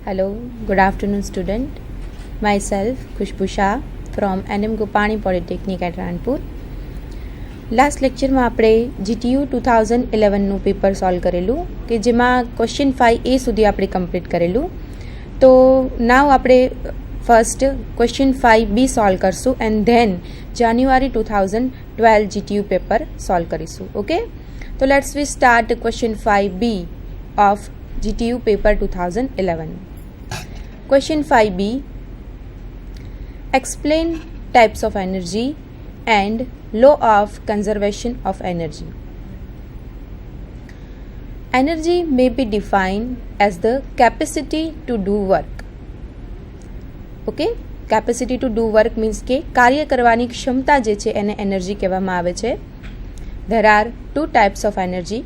Hello, good afternoon student. Myself Khushbu Shah from NM Gopani Polytechnic at Ranpur. Last લેક્ચરમાં આપણે GTU 2011નું paper solve કરેલું કે જેમાં question 5A સુધી આપણે કમ્પ્લીટ કરેલું. તો નાવ આપણે ફર્સ્ટ ક્વેશ્ચન 5B સોલ્વ કરશું and then January 2012 GTU paper solve કરીશું. ઓકે, તો let's V start question 5B of GTU paper 2011. Question 5B. Explain types of energy and law of conservation of energy. Energy may be defined as the capacity to do work. Okay, capacity to do work means કે કાર્ય કરવાની ક્ષમતા જે છે એને energy કહેવામાં આવે છે. There are two types of energy.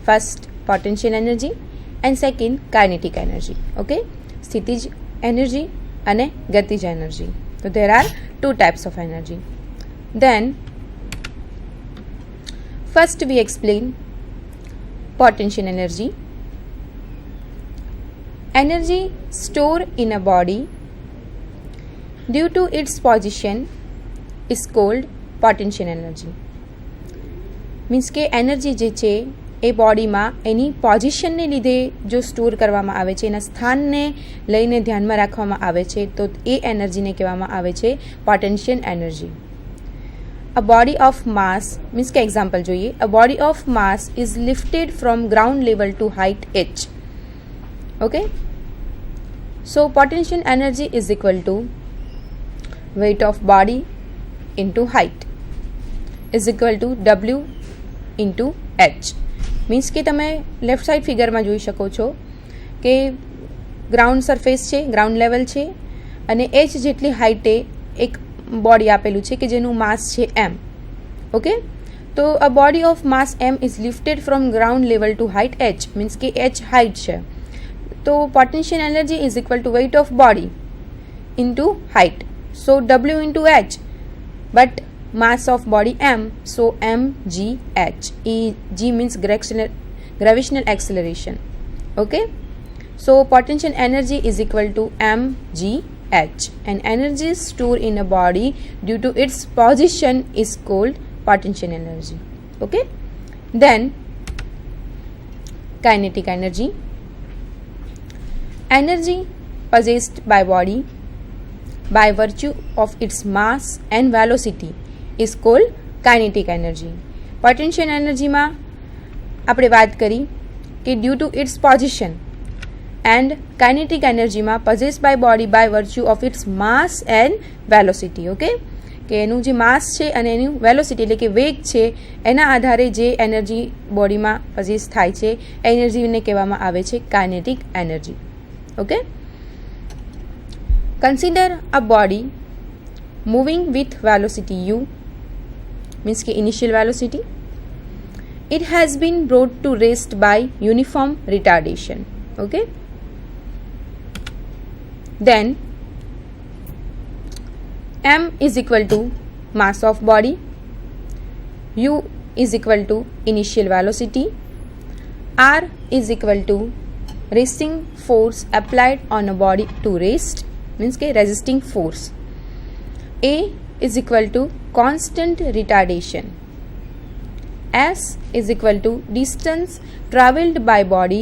First, potential energy and second, kinetic energy. Okay, સ્થિતિજ એનર્જી અને ગતિજ એનર્જી. તો there are two types of energy. Then first we explain potential energy. Energy stored in a body due to its position is called potential energy. Means કે energy જે છે એ બોડીમાં એની પોઝિશનને લીધે જો સ્ટોર કરવામાં આવે છે, એના સ્થાનને લઈને ધ્યાનમાં રાખવામાં આવે છે, તો એ એનર્જીને કહેવામાં આવે છે potential energy. A body of mass means કે એક્ઝામ્પલ જોઈએ. A body of mass is lifted from ground level to height h. Okay, so potential energy is equal to weight of body into height is equal to W into H. Means કે તમે left side ફિગરમાં જોઈ શકો છો કે ground surface છે, ground level છે અને H જેટલી હાઇટે એક બોડી આપેલું છે કે જેનું માસ છે m. ઓકે, તો a body of mass m is lifted from ground level to height h. Means કે h હાઇટ છે, તો potential energy is equal to weight of body into height. So W into H, but mass of body m, so mgh. G means gravitational acceleration. Okay, so potential energy is equal to mgh, and energy stored in a body due to its position is called potential energy. Okay, then kinetic energy. Energy possessed by body by virtue of its mass and velocity is called kinetic energy. Potential energy માં આપણે વાત કરી કે due to its position, and kinetic energy માં possessed by body by virtue of its mass and velocity. Okay, કે એનું જે માસ છે અને એનું વેલોસિટી એટલે કે વેગ છે એના આધારે જે એનર્જી બોડીમાં possess થાય છે એનર્જીને કહેવામાં આવે છે kinetic energy. Okay, consider a body moving with velocity u, means ke initial velocity. It has been brought to rest by uniform retardation. Okay, then m is equal to mass of body, u is equal to initial velocity, r is equal to resting force applied on a body to rest, means ke resisting force. A is equal to constant retardation. S is equal to distance travelled by body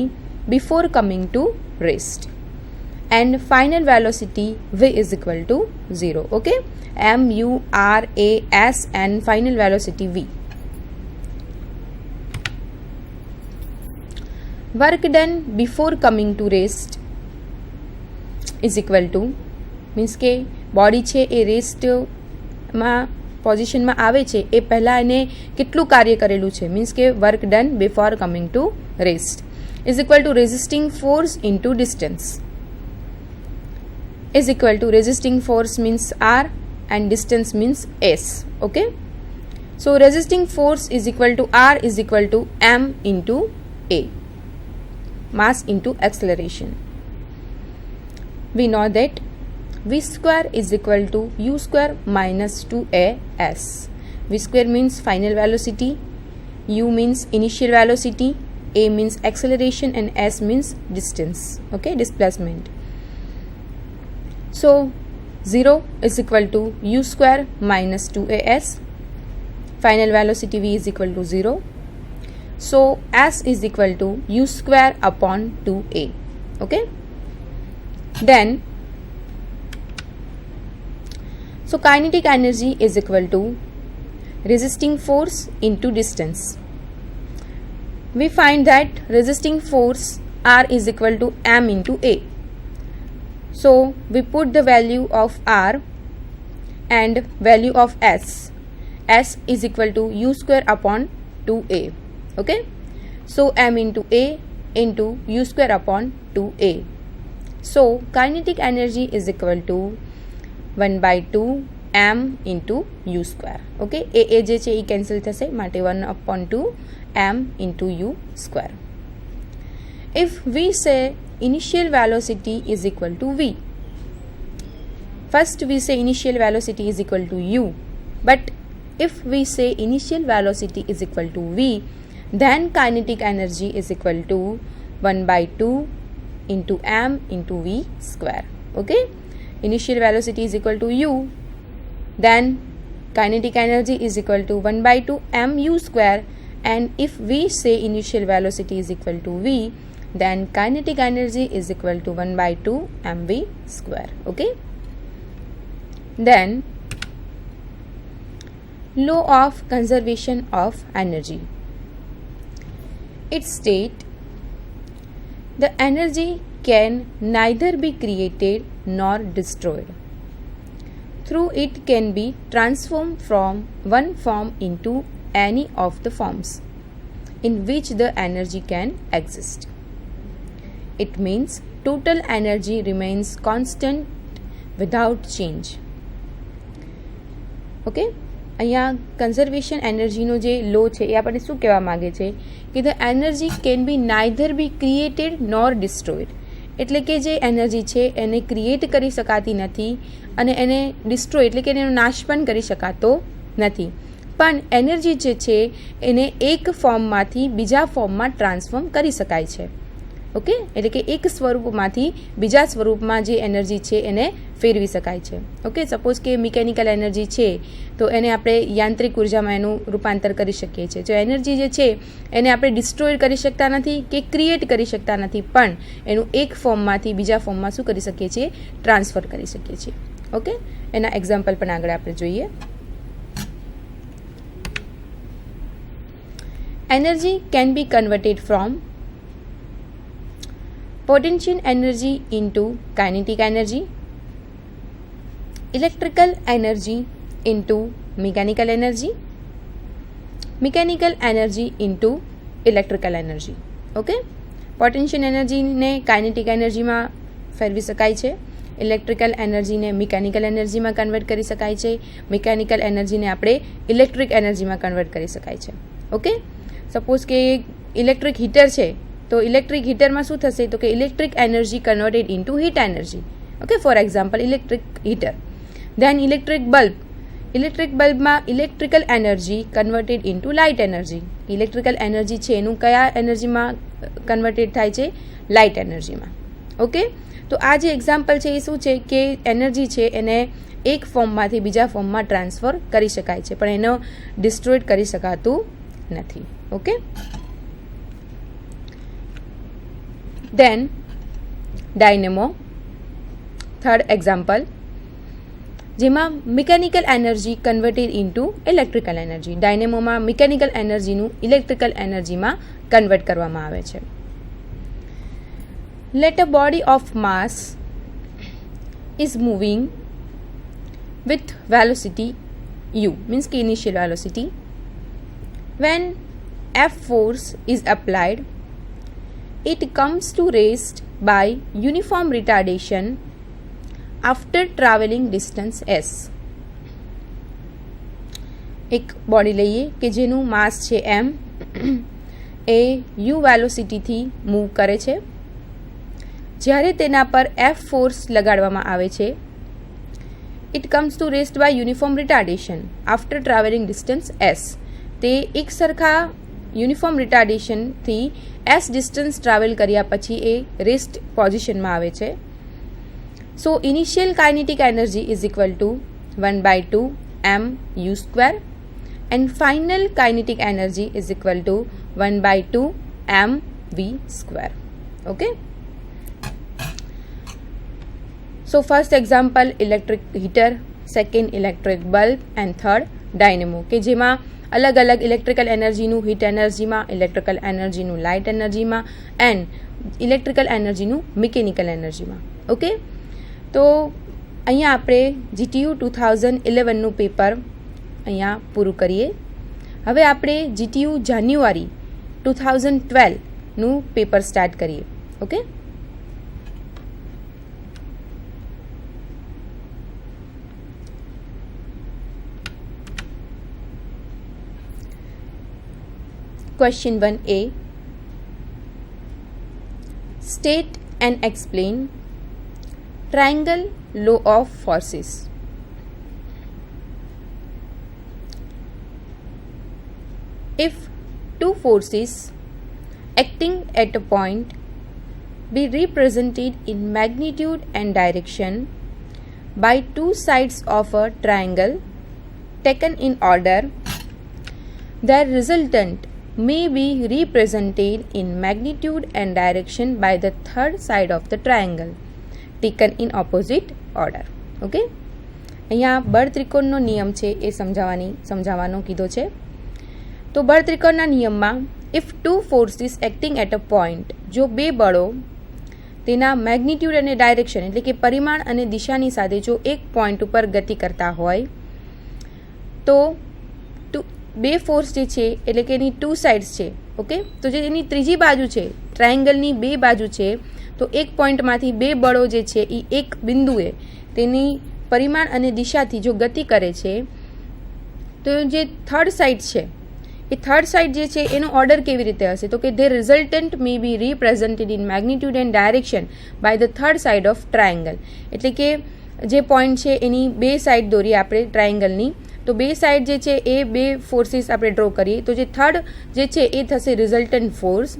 before coming to rest, and final velocity v is equal to 0. Okay, m u r a s and final velocity v. Work done before coming to rest is equal to, means કે body છે એ રેસ્ટમાં પોઝિશનમાં આવે છે એ પહેલાં એને કેટલું કાર્ય કરેલું છે, મીન્સ કે work done before coming to rest is equal two resisting force into distance is equal two resisting force means R and distance means S. Okay, so resisting force is equal to R is equal to m into A, mass into acceleration. We know that v square is equal to u square minus 2as. v square means final velocity, u means initial velocity, A means acceleration and S means distance, okay, displacement. So 0 is equal to u square minus 2as. Final velocity v is equal to 0. So S is equal to u square upon 2a. Okay. Then, so kinetic energy is equal to resisting force into distance. We find that resisting force R is equal to m into a. So we put the value of R and value of S. S is equal to u square upon 2a. Okay. So m into a into u square upon 2a. So kinetic energy is equal to 1 by 2 m into u square. Okay. A જે છે એ cancel થશે માટે 1 upon 2 m into u square. If we say initial velocity is equal to v, first we say initial velocity is equal to u, but if we say initial velocity is equal to v, then kinetic energy is equal to 1 by 2 into m into v square. Okay, initial velocity is equal to u, then kinetic energy is equal to 1 by 2 m u square, and if we say initial velocity is equal to v, then kinetic energy is equal to 1 by 2 mv square. Okay, then law of conservation of energy. It states the energy can neither be created nor destroyed. Through it can be transformed from one form into any of the forms in which the energy can exist. It means total energy remains constant without change. Okay, અહીંયા conservation એનર્જીનો જે લો છે એ આપણને શું કહેવા માગે છે કે the energy can be neither be created nor destroyed, એટલે કે જે એનર્જી છે એને ક્રિએટ કરી શકાતી નથી અને એને ડિસ્ટ્રોય એટલે કે એનો નાશ પણ કરી શકાતો નથી, પણ એનર્જી જે છે એને એક ફોર્મમાંથી બીજા ફોર્મમાં ટ્રાન્સફોર્મ કરી શકાય છે. ઓકે, એટલે કે એક સ્વરૂપમાંથી બીજા સ્વરૂપમાં જે એનર્જી છે એને ફેરવી શકાય છે. ઓકે, સપોઝ કે મિકેનિકલ એનર્જી છે તો એને આપણે યાંત્રિક ઉર્જામાં એનું રૂપાંતર કરી શકીએ છીએ. જો એનર્જી જે છે એને આપણે ડિસ્ટ્રોય કરી શકતા નથી કે ક્રિએટ કરી શકતા નથી, પણ એનું એક ફોર્મમાંથી બીજા ફોર્મમાં શું કરી શકીએ છીએ, ટ્રાન્સફર કરી શકીએ છીએ. ઓકે, એના એક્ઝામ્પલ પણ આગળ આપણે જોઈએ. Energy can B converted from potential energy into kinetic energy, electrical energy into mechanical energy, mechanical energy into electrical energy. Okay, potential energy ને kinetic energy માં ફેરવી શકાય છે, ઇલેક્ટ્રિકલ એનર્જીને મિકેનિકલ એનર્જીમાં કન્વર્ટ કરી શકાય છે, મિકેનિકલ એનર્જીને આપણે ઇલેક્ટ્રિક એનર્જીમાં કન્વર્ટ કરી શકાય છે. ઓકે, સપોઝ કે ઇલેક્ટ્રિક હીટર છે તો ઇલેક્ટ્રિક હીટરમાં શું થશે તો કે electric energy converted into heat energy. Okay, for example electric heater. Then electric બલ્બમાં electrical energy converted into light energy. Electrical energy છે એનું કયા એનર્જીમાં કન્વર્ટેડ થાય છે, લાઇટ એનર્જીમાં. ઓકે, તો આ જે એક્ઝામ્પલ છે એ શું છે કે એનર્જી છે એને એક ફોર્મમાંથી બીજા ફોર્મમાં ટ્રાન્સફર કરી શકાય છે, પણ એનો ડિસ્ટ્રોય કરી શકાતું નથી. Okay, then dynamo, third example, જેમાં mechanical energy converted into electrical energy. ડાયનેમોમાં મિકેનિકલ એનર્જીનું ઇલેક્ટ્રિકલ એનર્જીમાં કન્વર્ટ કરવામાં આવે છે. Let a body of mass is moving with velocity u, means કે initial velocity. When F force is applied, it comes to rest by uniform retardation after travelling distance s. એક body લઈએ કે જેનું માસ છે m, એ u વેલોસિટીથી move કરે છે. જ્યારે તેના પર f ફોર્સ લગાડવામાં આવે છે, it comes to rest by uniform retardation after travelling distance s. તે એક સરખા યુનિફોર્મ રિટાર્ડેશનથી એસ ડિસ્ટન્સ ટ્રાવેલ કર્યા પછી એ રેસ્ટ પોઝિશનમાં આવે છે. So initial kinetic energy is equal to 1/2 mu² and final kinetic energy is equal to 1/2 mv². Okay. So first example electric heater, second electric bulb and third dynamo કે જેમાં અલગ અલગ ઇલેક્ટ્રિકલ એનર્જીનું હીટ એનર્જીમાં, electrical એનર્જીનું light એનર્જીમાં and electrical એનર્જીનું mechanical એનર્જીમાં. ઓકે, તો અહીંયા આપણે GTU 2011નું પેપર અહીંયા પૂરું કરીએ. હવે આપણે GTU જાન્યુઆરી 2012નું પેપર સ્ટાર્ટ કરીએ. Okay, Question 1A. State and explain triangle law of forces. If two forces acting at a point be represented in magnitude and direction by two sides of a triangle taken in order, their resultant may be represented in magnitude and direction by the third side of the triangle taken in opposite order. Okay, અહીંયા બળ ત્રિકોણનો નિયમ છે એ સમજાવવાનો કીધો છે. તો બળ ત્રિકોણના નિયમમાં if two forces acting at a point, જો બે બળો તેના મેગ્નિટ્યુડ અને ડાયરેક્શન એટલે કે પરિમાણ અને દિશાની સાથે જો એક પોઈન્ટ ઉપર ગતિ કરતા હોય તો બે ફોર્સ જે છે એટલે કે એની ટુ સાઇડ્સ છે. ઓકે, તો જે એની ત્રીજી બાજુ છે, ટ્રાયેંગલની બે બાજુ છે, તો એક પોઈન્ટમાંથી બે બળો જે છે એ એક બિંદુએ તેની પરિમાણ અને દિશાથી જો ગતિ કરે છે તો જે થર્ડ સાઇડ છે એ થર્ડ સાઇડ જે છે એનો ઓર્ડર કેવી રીતે હશે? તો કે they resultant may be represented in magnitude and direction by the third side of triangle. એટલે કે જે પોઈન્ટ છે એની બે સાઇડ દોરીએ આપણે ટ્રાયેંગલની, તો બે સાઇડ જે છે એ બે ફોર્સીસ આપણે ડ્રો કરીએ, તો જે થર્ડ જે છે એ થશે રિઝલ્ટન્ટ ફોર્સ,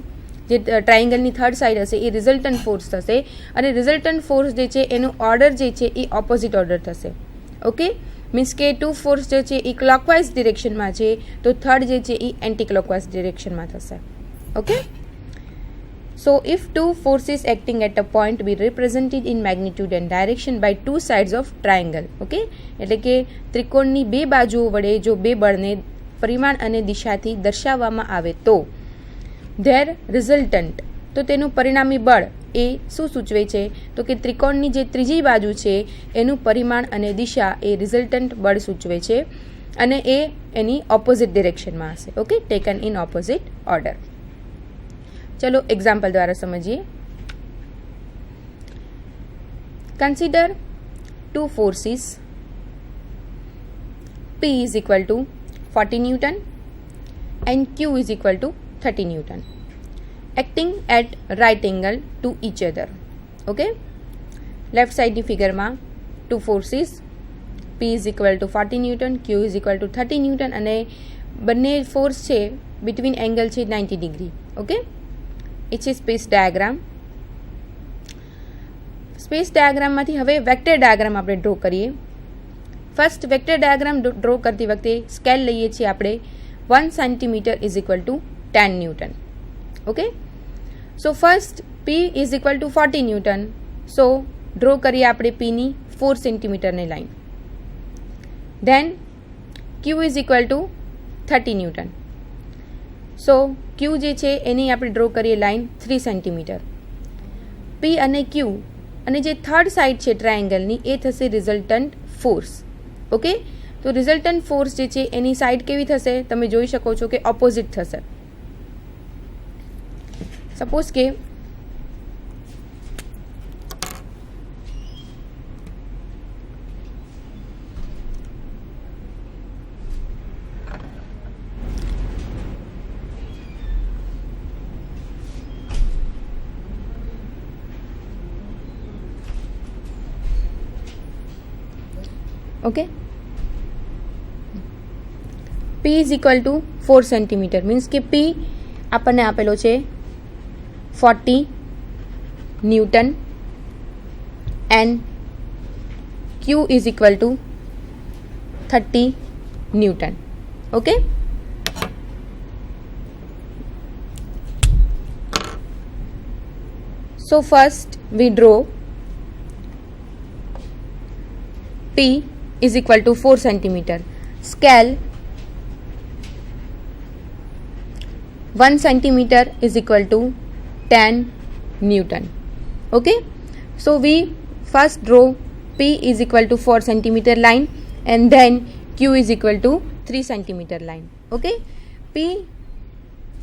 જે ટ્રાયેંગલની થર્ડ સાઇડ હશે એ રિઝલ્ટન્ટ ફોર્સ થશે, અને રિઝલ્ટન્ટ ફોર્સ જે છે એનો ઓર્ડર જે છે એ ઓપોઝિટ ઓર્ડર થશે. ઓકે, મીન્સ કે ટુ ફોર્સ જે છે એ ક્લોકવાઇઝ ડિરેક્શનમાં છે તો થર્ડ જે છે એ એન્ટી ક્લોકવાઇઝ ડિરેક્શનમાં થશે. Okay, so if two forces acting at a point be represented in magnitude and direction by two sides of triangle. Okay, એટલે કે ત્રિકોણની બે બાજુઓ વડે જો બે બળને પરિમાણ અને દિશાથી દર્શાવવામાં આવે તો ધેર રિઝલ્ટન્ટ, તો તેનું પરિણામી બળ એ શું સૂચવે છે? તો કે ત્રિકોણની જે ત્રીજી બાજુ છે એનું પરિમાણ અને દિશા એ રિઝલ્ટન્ટ બળ સૂચવે છે અને એ એની ઓપોઝિટ ડિરેક્શનમાં હશે. Okay, taken in opposite order. ચલો એક્ઝામ્પલ દ્વારા સમજીએ. Consider two forces P is equal to 40 Newton and Q is equal to 30 Newton acting at right angle to each other. Okay, left side ની ફિગરમાં two forces P is equal to 40 Newton, Q is equal to 30 Newton અને બંને force છે between angle છે 90 degree. Okay, એ છે space diagram. Space ડાયાગ્રામમાંથી હવે vector diagram આપણે ડ્રો કરીએ. ફર્સ્ટ વેક્ટર ડાયાગ્રામ ડ્રો કરતી વખતે સ્કેલ લઈએ છીએ આપણે 1 centimetre is equal to 10 newton. Okay, so first P is equal to 40 newton, so draw કરીએ આપણે Pની 4 સેન્ટીમીટરની line. Then Q is equal to 30 newton, so Q જે છે એની આપણે ડ્રો કરીએ લાઇન 3 સેન્ટીમીટર. P અને Q અને જે થર્ડ સાઇડ છે ટ્રાયેંગલની એ થશે રિઝલ્ટન્ટ ફોર્સ. ઓકે, તો રિઝલ્ટન્ટ ફોર્સ જે છે એની સાઇડ કેવી થશે? તમે જોઈ શકો છો કે ઓપોઝિટ થશે. સપોઝ કે okay, P is equal two 4 centimetre means કે P આપણને આપેલો છે 40 newton and Q is equal to 30 newton. Okay, so first we draw P is equal to 4 centimeter. Scale 1 centimeter is equal to 10 Newton. Okay, so we first draw P is equal to 4 centimeter line and then Q is equal to 3 centimeter line. Okay, P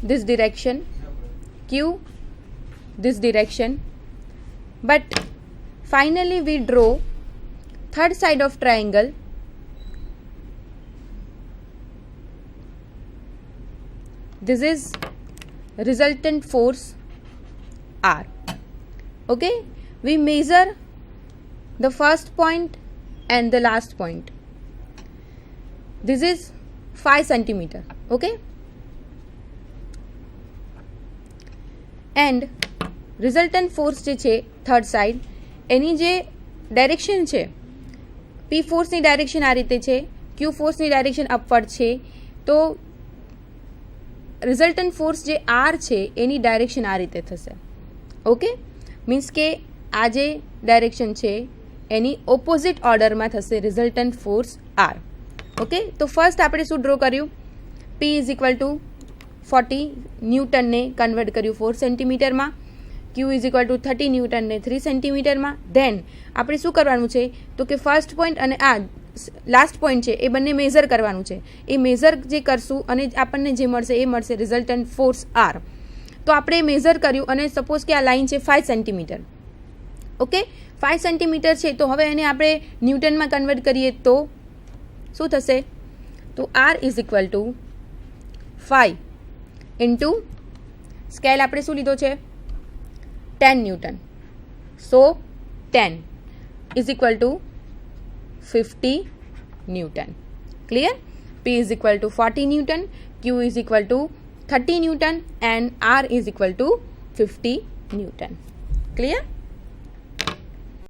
this direction, Q this direction, but finally we draw third side of triangle. This is resultant force R. Okay, we measure the first point and the last point. This is 5 centimeter. Okay, and resultant force જે છે third side એની જે direction છે, P ફોર્સની direction આ રીતે છે, Q ફોર્સની direction upward છે, તો રિઝલ્ટન્ટ ફોર્સ જે R છે એની ડાયરેક્શન આ રીતે થશે. ઓકે, મીન્સ કે આ જે ડાયરેક્શન છે એની ઓપોઝિટ ઓર્ડરમાં થશે રિઝલ્ટન્ટ ફોર્સ R. ઓકે, તો ફર્સ્ટ આપણે શું ડ્રો કર્યું? P ઇઝ ઇક્વલ ટુ 40 ન્યૂટનને કન્વર્ટ કર્યું 4 સેન્ટીમીટરમાં, Q ઇઝ ઇક્વલ ટુ 30 ન્યૂટનને 3 સેન્ટીમીટરમાં. ધેન આપણે શું કરવાનું છે તો કે ફર્સ્ટ પોઈન્ટ અને આ લાસ્ટ પોઈન્ટ છે એ બંને મેઝર કરવાનું છે. એ મેઝર જે કરશું અને આપણને જે મળશે એ મળશે રિઝલ્ટન્ટ ફોર્સ R. તો આપણે મેઝર કર્યું અને સપોઝ કે આ લાઇન છે 5 સેન્ટીમીટર. ઓકે, 5 સેન્ટીમીટર છે તો હવે એને આપણે ન્યૂટનમાં કન્વર્ટ કરીએ તો શું થશે? તો R is equal two 5 into scale આપણે શું લીધો છે? 10 newton. So 10 is equal to 50 Newton. Clear? P is equal to 40 Newton, Q is equal to 30 Newton and R is equal to 50 Newton. Clear?